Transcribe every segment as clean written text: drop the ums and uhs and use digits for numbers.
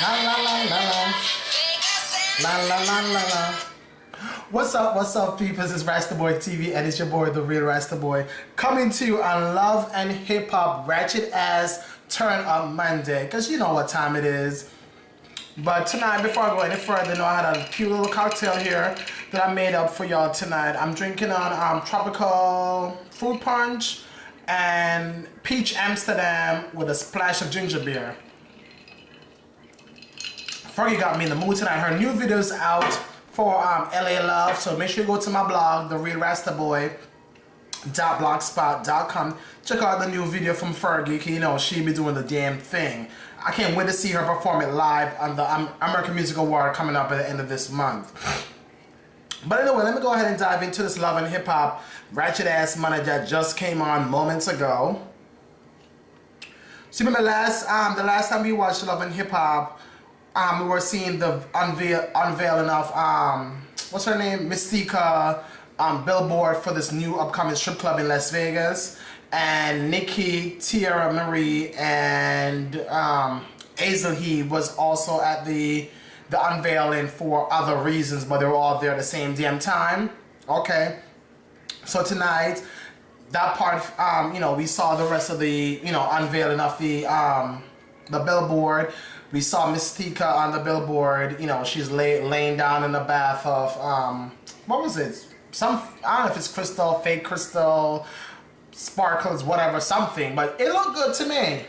La la la la la. La la la la la. What's up, people? This is Rasta Boy TV, and it's your boy, the real Rasta Boy, coming to you on Love and Hip Hop Ratchet Ass Turn Up Monday, because you know what time it is. But tonight, before I go any further, I had a cute little cocktail here that I made up for y'all tonight. I'm drinking on tropical fruit punch and peach Amsterdam with a splash of ginger beer. Fergie got me in the mood tonight. Her new video's out for LA Love, so make sure you go to my blog, therealrastaboy.blogspot.com. Check out the new video from Fergie, cause you know she be doing the damn thing. I can't wait to see her perform it live on the American Music Award coming up at the end of this month. But anyway, let me go ahead and dive into this Love and Hip Hop Ratchet Ass Monday that just came on moments ago. So remember the last time we watched Love and Hip Hop, we were seeing the unveiling of what's her name, Mystica, billboard for this new upcoming strip club in Las Vegas, and Nikki, Tiara Marie, and Hazel He was also at the unveiling for other reasons, but they were all there at the same damn time. Okay, so tonight, that part, we saw the rest of the unveiling of the billboard. We saw Mystica on the billboard. She's laying down in the bath of what was it? I don't know if it's crystal, fake crystal, sparkles, whatever, something. But it looked good to me.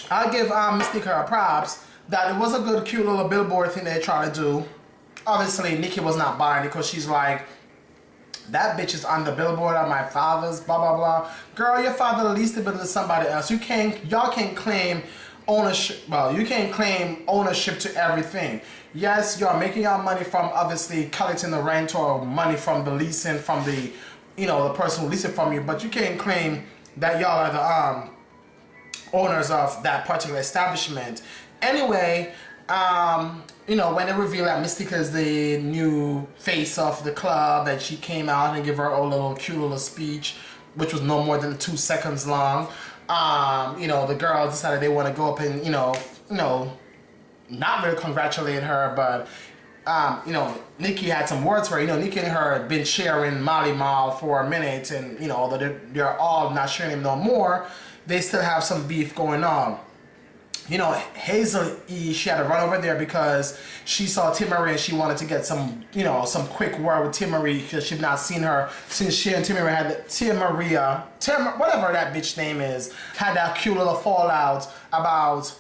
I'll give Mystica her props that it was a good, cute little billboard thing they tried to do. Obviously, Nikki was not buying it because she's like, that bitch is on the billboard of my father's, blah blah blah. Girl, your father leased it to somebody else. Y'all can't claim ownership. Well, you can't claim ownership to everything. Yes, you're making your money from obviously collecting the rent or money from the leasing from the, the person who leased it from you, but you can't claim that y'all are the owners of that particular establishment. Anyway, when they reveal that Mystica is the new face of the club, that she came out and gave her a little cute little speech, which was no more than 2 seconds long. The girls decided they want to go up and, not really congratulate her, but, Nikki had some words for her. Nikki and her had been sharing Molly Mall for a minute, and, although they're all not sharing him no more, they still have some beef going on. Hazel E, she had to run over there because she saw Timmerie and she wanted to get some, some quick word with Timmerie because she'd not seen her since she and Timmerie had whatever that bitch name is, had that cute little fallout about,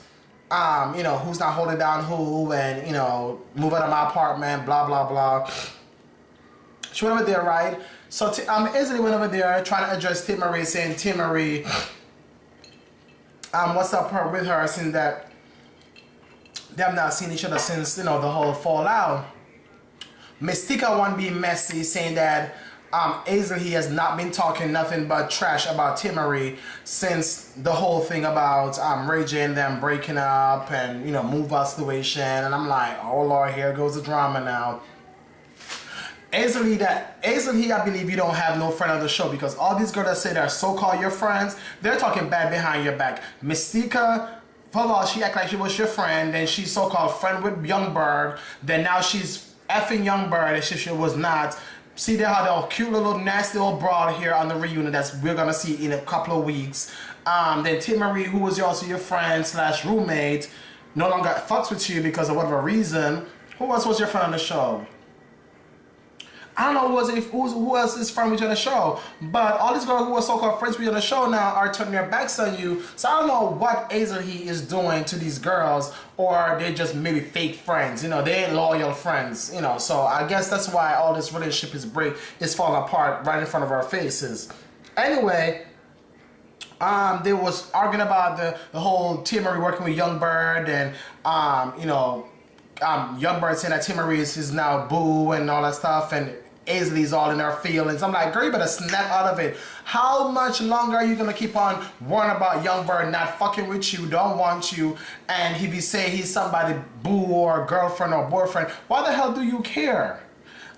who's not holding down who and, move out of my apartment, blah, blah, blah. She went over there, right? So Hazel went over there trying to address Timmerie, saying, Timmerie, what's up with her since that they have not seen each other since, the whole fallout. Mystica want to be messy, saying that Hazel he has not been talking nothing but trash about Timmerie since the whole thing about Ray J and them breaking up and, move out situation. And I'm like, oh Lord, here goes the drama now. Hazel he, I believe you don't have no friend on the show because all these girls that say they're so-called your friends, they're talking bad behind your back. Mystica, first of all, she act like she was your friend, then she's so-called friend with Youngberg, then now she's effing Youngberg as if she was not. See, they had a cute little nasty old broad here on the reunion that we're gonna see in a couple of weeks. Then Timmerie, who was also your friend slash roommate, no longer fucks with you because of whatever reason. Who else was your friend on the show? I don't know who else is friends with you on the show, but all these girls who are so-called friends with you on the show now are turning their backs on you. So I don't know what Hazel he is doing to these girls, or they're just maybe fake friends. They ain't loyal friends. So I guess that's why all this relationship is falling apart right in front of our faces. Anyway, they was arguing about the whole Timmerie working with Youngbird and Youngbird saying that Timmerie is now boo and all that stuff, and Hazel's all in her feelings. I'm like, girl, you better snap out of it. How much longer are you gonna keep on worrying about Youngbird not fucking with you, don't want you, and if you say he's somebody boo or girlfriend or boyfriend, why the hell do you care?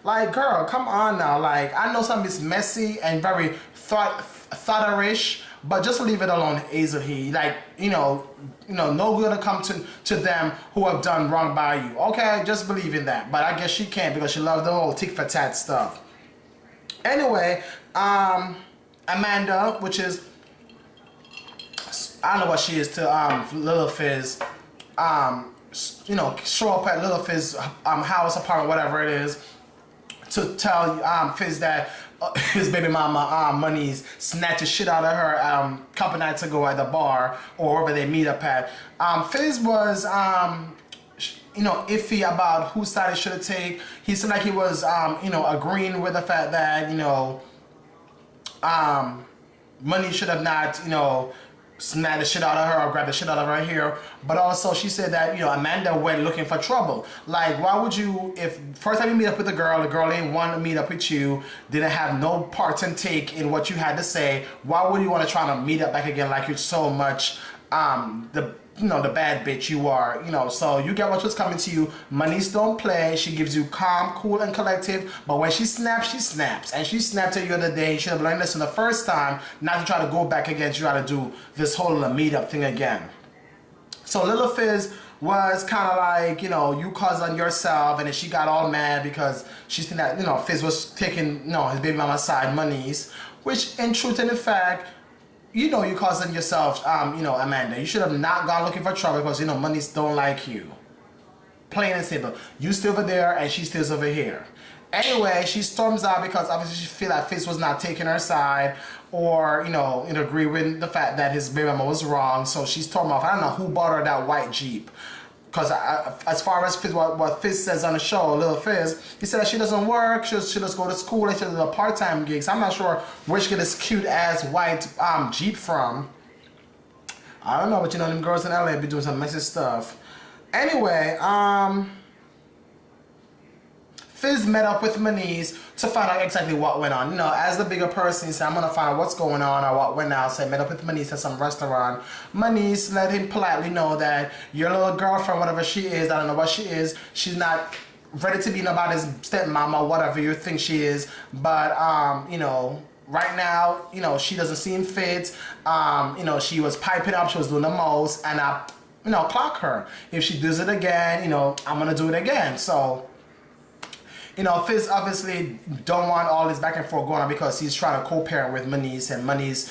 Like, girl, come on now. Like, I know something is messy and very thoughterish, but just leave it alone easily. Like, no good to come to them who have done wrong by you. Okay, just believe in that. But I guess she can't because she loves the whole tick for tat stuff. Anyway, Amanda, which is, I don't know what she is to Lil Fizz, show up at Lil Fizz house, apartment, whatever it is, to tell Fizz that his baby mama Money's snatched the shit out of her a couple nights ago at the bar or wherever they meet up at. Fizz was iffy about whose side he should take. He seemed like he was agreeing with the fact that Money should have not snap the shit out of her or grab the shit out of her hair. But also she said that, Amanda went looking for trouble. Like, why would you, if first time you meet up with the girl ain't want to meet up with you, didn't have no part and take in what you had to say, why would you want to try to meet up back again like you're so much the bad bitch you are, so you get what was coming to you. Money's don't play. She gives you calm, cool, and collective, but when she snaps, she snaps. And she snapped at you the other day. You should have learned this the first time, not to try to go back again, to try to do this whole meetup thing again. So Lil Fizz was kind of like, you caused on yourself, and then she got all mad because she think that, Fizz was taking, his baby mama's side Money's, which in truth and in fact, you caused on yourself, Amanda. You should have not gone looking for trouble because, Money's don't like you. Plain and simple. You still over there and she still over here. Anyway, she storms out because obviously she feel like Fizz was not taking her side or, agree with the fact that his baby mama was wrong. So she stormed off. I don't know who bought her that white Jeep. Because as far as Fizz, what Fizz says on the show, Lil Fizz, he said that she doesn't work, she just go to school and she does a part-time gigs. I'm not sure where she get this cute-ass white Jeep from. I don't know, but them girls in LA be doing some messy stuff. Anyway, Fizz met up with Maniz to find out exactly what went on. As the bigger person, he said, I'm going to find out what's going on or what went on. So he met up with Maniz at some restaurant. Maniz let him politely know that your little girlfriend, whatever she is, I don't know what she is, she's not ready to be nobody's stepmom or whatever you think she is. But, right now, she doesn't seem fit. She was piping up, she was doing the most, and I, clock her. If she does it again, I'm going to do it again. So, Fizz obviously don't want all this back and forth going on because he's trying to co-parent with Maniz, and Maniz,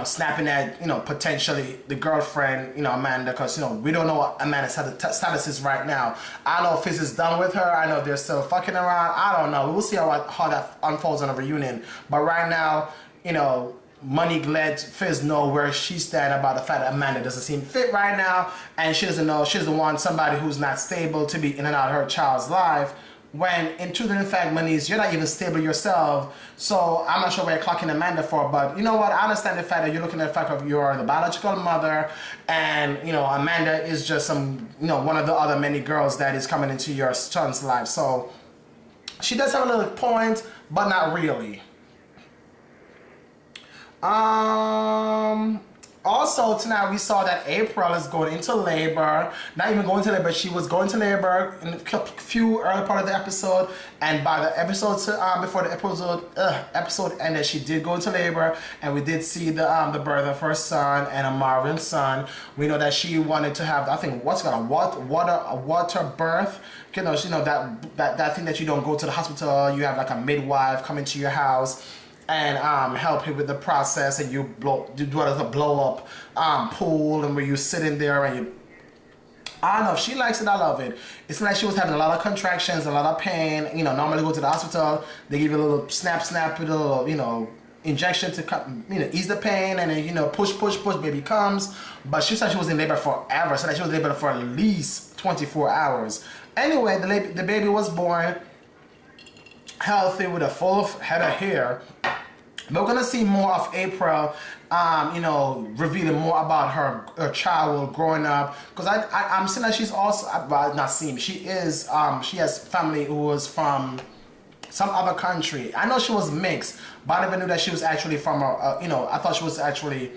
snapping at, potentially the girlfriend, Amanda, because, we don't know what Amanda's status is right now. I know Fizz is done with her. I know they're still fucking around. I don't know. We'll see how that unfolds on a reunion. But right now, Money let Fizz know where she stands about the fact that Amanda doesn't seem fit right now, and she doesn't know, she doesn't want somebody who's not stable to be in and out of her child's life. When in truth and in fact, Maniz, you're not even stable yourself. So I'm not sure what you're clocking Amanda for, but you know what? I understand the fact that you're looking at the fact of you're the biological mother, and Amanda is just some one of the other many girls that is coming into your son's life. So she does have a little point, but not really. Also, tonight we saw that April is going into labor. Not even going to labor, she was going to labor in a few early part of the episode. And by the episode, before the episode ended, she did go into labor. And we did see the birth of her son and a Marvin son. We know that she wanted to have, I think, what's called a water birth. That thing that you don't go to the hospital. You have like a midwife coming to your house and help you with the process, and you do a blow up pool, and where you sit in there and you, I don't know, if she likes it, I love it. It's like she was having a lot of contractions, a lot of pain. Normally go to the hospital, they give you a little snap with a little, injection to ease the pain, and then push, baby comes. But she said she was in labor forever, so that she was in labor for at least 24 hours. Anyway, the baby was born healthy with a full head of hair. We're gonna see more of April, revealing more about her child growing up. Because I'm seeing that she's also, well, not seeing, she is, she has family who was from some other country. I know she was mixed, but I never knew that she was actually from I thought she was actually,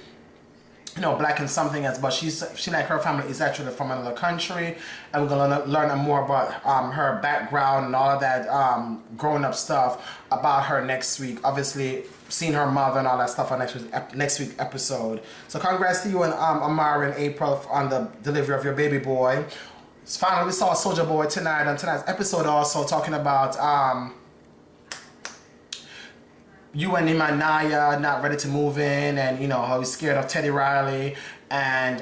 black and something else, but she like her family is actually from another country, and we're gonna learn more about her background and all of that growing up stuff about her next week. Obviously, seeing her mother and all that stuff on next week episode. So congrats to you and Amara and April on the delivery of your baby boy. Finally, we saw Soulja Boy tonight on tonight's episode, also talking about you and him and Naya not ready to move in, and you know how he's scared of Teddy Riley, and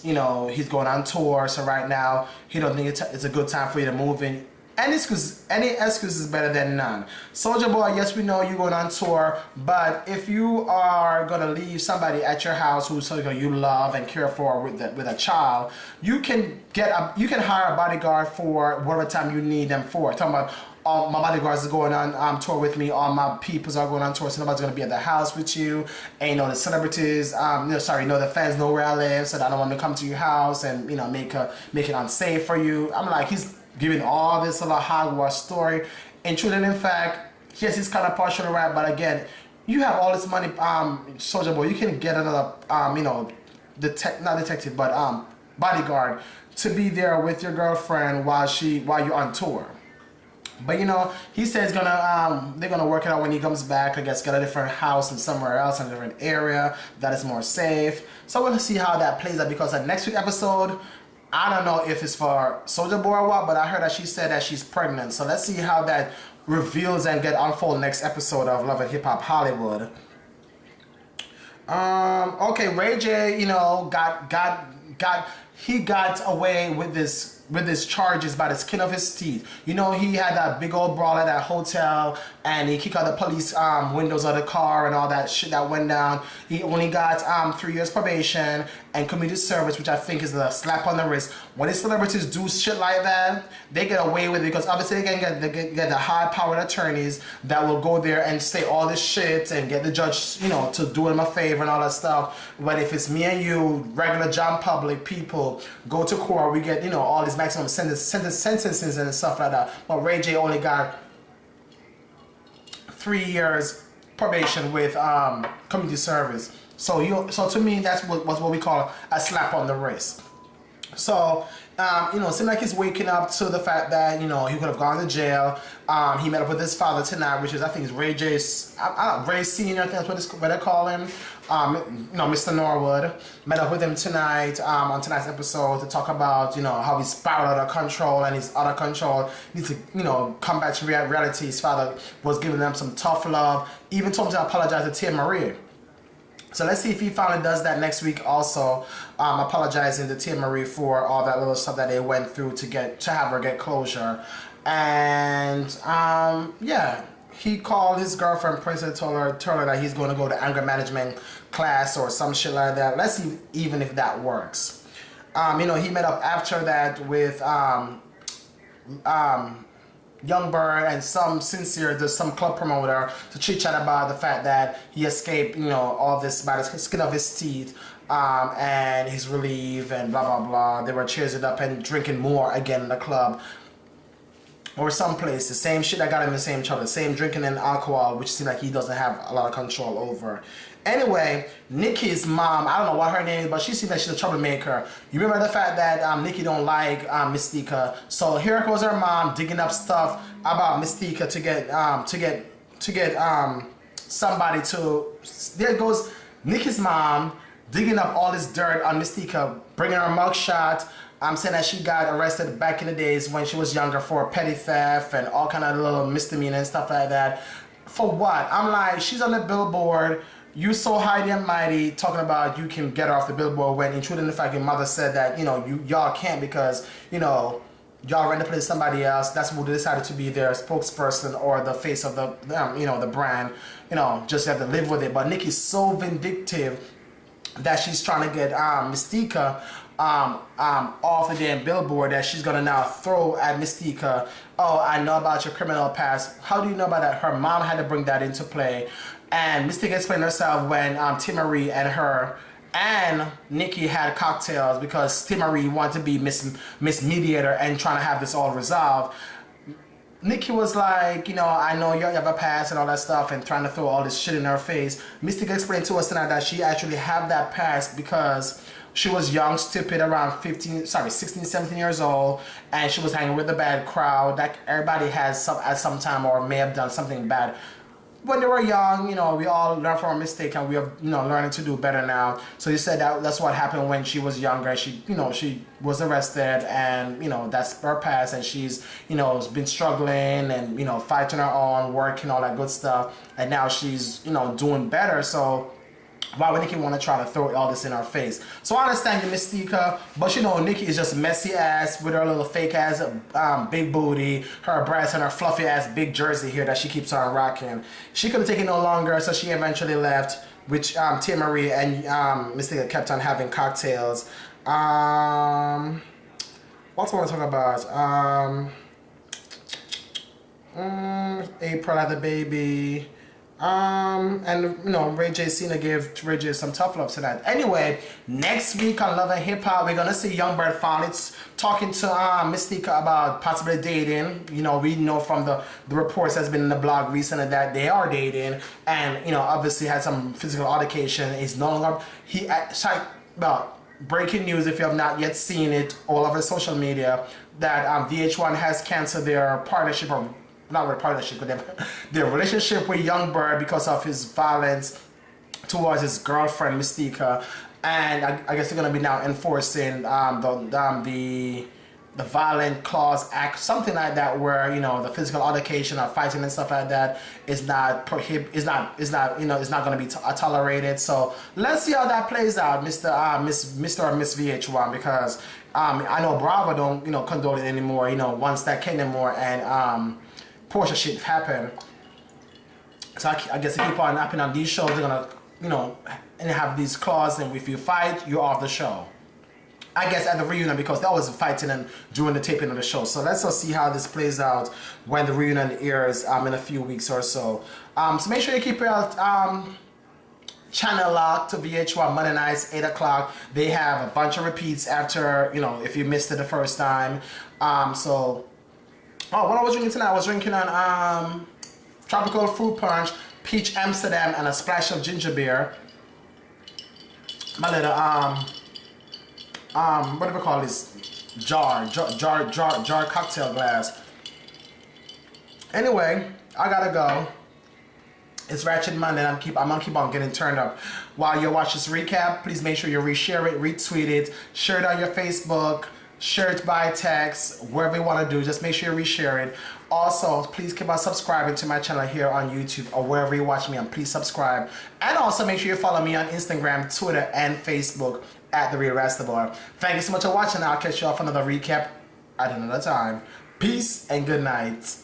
you know he's going on tour. So right now he don't think it's a good time for you to move in. Any excuse is better than none. Soulja Boy, yes, we know you're going on tour, but if you are gonna leave somebody at your house who you love and care for with a child, you can hire a bodyguard for whatever time you need them for. Talking about all my bodyguards are going on tour with me. All my peoples are going on tour, so nobody's gonna be at the house with you. And you know the celebrities, the fans know where I live, so I don't want to come to your house and you know make it unsafe for you. I'm like, he's giving all this little hogwash story. In truth and in fact, yes, he's kind of partially right, but again, you have all this money, Soulja Boy, you can get another, not detective, but bodyguard to be there with your girlfriend while you're on tour. But you know, he says they're gonna work it out when he comes back. I guess get a different house and somewhere else in a different area that is more safe. So we'll see how that plays out, because the next week episode, I don't know if it's for Soulja Boy or what, but I heard that she said that she's pregnant. So let's see how that reveals and get unfold next episode of Love and Hip Hop Hollywood. Okay, Ray J, you know, got away with his charges by the skin of his teeth. You know, he had that big old brawl at that hotel, and he kicked out the police windows of the car and all that shit that went down. He only got 3 years probation and community service, which I think is a slap on the wrist. When these celebrities do shit like that, they get away with it because obviously they can get the high-powered attorneys that will go there and say all this shit and get the judge, you know, to do them a favor and all that stuff. But if it's me and you, regular John public people, go to court, we get, you know, all these maximum sentences and stuff like that. But Ray J only got 3 years probation with community service. So to me, that's what we call a slap on the wrist. So, you know, it seems like he's waking up to the fact that, you know, he could have gone to jail. He met up with his father tonight, which is, I think, is Ray J's, Ray Sr., I think that's what they call him. You know, Mr. Norwood. Met up with him tonight, on tonight's episode to talk about, you know, how he's spiraled out of control and he's out of control. Needs to, you know, come back to reality. His father was giving them some tough love. Even told him to apologize to Tia Marie. So let's see if he finally does that next week also, apologizing to Tia Marie for all that little stuff that they went through to have her get closure. And yeah, he called his girlfriend Princess, told her that he's going to go to anger management class or some shit like that. Let's see even if that works. You know, he met up after that with Young Bird and some club promoter to chit chat about the fact that he escaped, you know, all this by the skin of his teeth, and he's relieved and blah blah blah. They were cheersing up and drinking more again in the club or someplace. The same shit that got him in the same trouble, the same drinking and alcohol, which seems like he doesn't have a lot of control over. Anyway, Nikki's mom, I don't know what her name is, but she seems like she's a troublemaker. You remember the fact that Nikki don't like Mystica, so here goes her mom digging up stuff about Mystica to get somebody to. There goes Nikki's mom digging up all this dirt on Mystica, bringing her mugshot. Saying that she got arrested back in the days when she was younger for petty theft and all kind of little misdemeanor and stuff like that. For what? I'm like, she's on the billboard. You so high and mighty talking about you can get her off the billboard when in truth and the fact your mother said that, you know, y'all can't because, you know, y'all rent the place to somebody else. That's who decided to be their spokesperson or the face of the, you know, the brand. You know, just have to live with it. But Nikki's so vindictive that she's trying to get Mystica off the damn billboard, that she's gonna now throw at Mystica. Oh, I know about your criminal past. How do you know about that? Her mom had to bring that into play. And Mystica explained herself when Tia Marie and her and Nikki had cocktails because Tia Marie wanted to be Miss Mediator and trying to have this all resolved. Nikki was like, you know, I know you have a past and all that stuff and trying to throw all this shit in her face. Mystica explained to us tonight that she actually had that past because she was young, stupid, around 16, 17 years old, and she was hanging with a bad crowd that everybody has at some time or may have done something bad when they were young, you know, we all learn from our mistake and we are, you know, learning to do better now. So you said that that's what happened when she was younger. She, you know, she was arrested and, you know, that's her past, and she's, you know, has been struggling and, you know, fighting her own, working, all that good stuff. And now she's, you know, doing better. So why would Nikki want to try to throw all this in our face? So I understand your Mystica, but you know, Nikki is just messy ass with her little fake ass big booty, her breasts, and her fluffy ass big jersey here that she keeps on rocking. She couldn't take it no longer, so she eventually left, which Tia Marie and Mystica kept on having cocktails. What else I want to talk about? April had the baby. And you know, Ray J Cena gave Ray J some tough love tonight. Anyway, next week on Love and Hip Hop, we're gonna see Young Bird finally talking to Mystica about possibly dating. You know, we know from the reports that's been in the blog recently that they are dating, and you know, obviously had some physical altercation. He's no longer well, breaking news if you have not yet seen it all over social media that VH1 has canceled their partnership, or not with partnership with them, their relationship with Young Bird because of his violence towards his girlfriend Mystica, and I guess they're gonna be now enforcing the violent clause act, something like that, where you know the physical altercation or fighting and stuff like that is not is not you know, is not gonna be tolerated. So let's see how that plays out, Mr. or Miss VH1, because I know Bravo don't, you know, condone it anymore. You know, once that came anymore and Portia shit happened. So I guess they keep on happening on these shows. They're gonna, you know, and have these clauses, and if you fight, you're off the show. I guess at the reunion, because that was fighting and during the taping of the show. So let's just see how this plays out when the reunion airs in a few weeks or so. So make sure you keep your channel locked to VH1 Monday nights, 8 o'clock. They have a bunch of repeats after, you know, if you missed it the first time. Oh, what I was drinking tonight, I was drinking on tropical fruit punch, peach Amsterdam, and a splash of ginger beer. My little what do we call this? Jar cocktail glass. Anyway, I gotta go. It's Ratchet Monday, and I'm gonna keep on getting turned up. While you watch this recap, please make sure you reshare it, retweet it, share it on your Facebook, share it by text, wherever you want to do. Just make sure you reshare it. Also, please keep on subscribing to my channel here on YouTube or wherever you watch me, and please subscribe. And also make sure you follow me on Instagram, Twitter, and Facebook at The Real Rastaboy. Thank you so much for watching. I'll catch you off another recap at another time. Peace and good night.